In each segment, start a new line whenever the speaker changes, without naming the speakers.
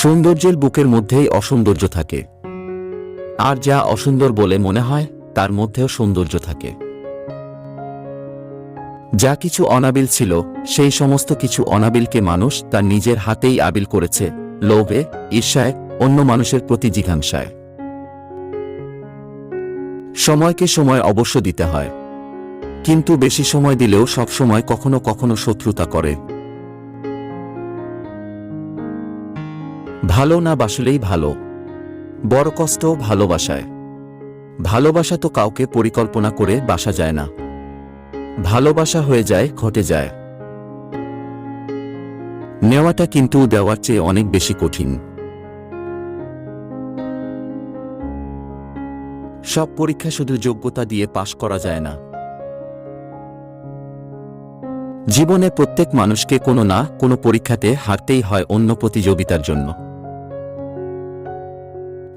সৌন্দর্যের বুকের মধ্যেই অসৌন্দর্য থাকে, আর যা অসুন্দর বলে মনে হয় তার মধ্যেও সৌন্দর্য থাকে। যা কিছু অনাবিল ছিল সেই সমস্ত কিছু অনাবিলকে মানুষ তার নিজের হাতেই আবিল করেছে, লোভে, ঈর্ষায়, অন্য মানুষের প্রতি জিঘাংসায়। সময়কে সময় অবশ্য দিতে হয়, কিন্তু বেশি সময় দিলেও সব সময় কখনো কখনো শত্রুতা করে। ভালো না বাসলেই ভালো, বড় কষ্ট ভালোবাসায়। ভালোবাসা তো কাউকে পরিকল্পনা করে বাসা যায় না, ভালোবাসা হয়ে যায়, ঘটে যায়। নেওয়াটা কিন্তু দেওয়ার চেয়ে অনেক বেশি কঠিন। সব পরীক্ষা শুধু যোগ্যতা দিয়ে পাশ করা যায় না। জীবনে প্রত্যেক মানুষকে কোনো না কোনো পরীক্ষাতে হারতেই হয় অন্য প্রতিযোগিতার জন্য।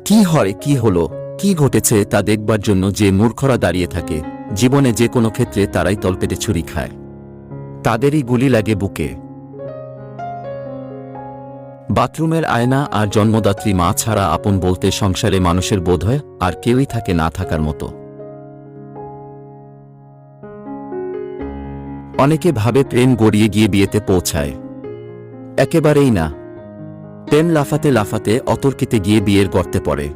কি হয়, কি হলো, কি ঘটেছে তা দেখবার জন্য যে মূর্খরা দাঁড়িয়ে থাকে, জীবনে যে কোনো ক্ষেত্রে তারাই তলপেটে ছুরি খায়, তাদেরই গুলি লাগে বুকে। বাথরুমের আয়না আর জন্মদাত্রী মা ছাড়া আপন বলতে সংসারে মানুষের বোধ হয় আর কেউই থাকে না থাকার মতো। অনেকে ভাবে প্রেম গড়িয়ে গিয়ে বিয়েতে পৌঁছায়, একেবারেই না। প্রেম লাফাতে লাফাতে অতর্কিতে গিয়ে বিয়ের গর্তে পড়ে।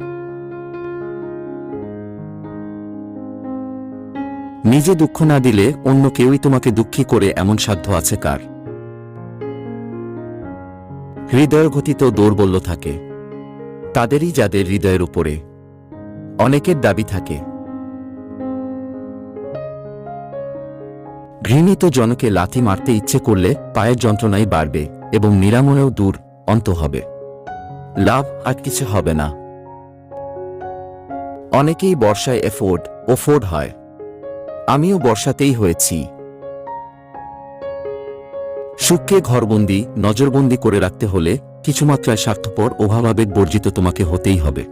নিজে দুঃখ না দিলে অন্য কেউই তোমাকে দুঃখী করে এমন সাধ্য আছে কার? হৃদয়ের গতি তো দৌর্বল্য থাকে, তাদেরই যাদের হৃদয়ের উপরে অনেকের দাবি থাকে। ঘৃণিত জনকে লাথি মারতে ইচ্ছে করলে পায়ের যন্ত্রণাই বাড়বে এবং নিরাময়েও দূর অন্ত হবে, লাভ আর কিছু হবে না। অনেকেই বর্ষায় ওফোর্ড হয়, আমিও বর্ষাতেই হয়েছি। সুখকে ঘরবন্দি, নজরবন্দি করে রাখতে হলে কিছুমাত্রায় স্বার্থপর, অভাবাবেগ বর্জিত তোমাকে হতেই হবে।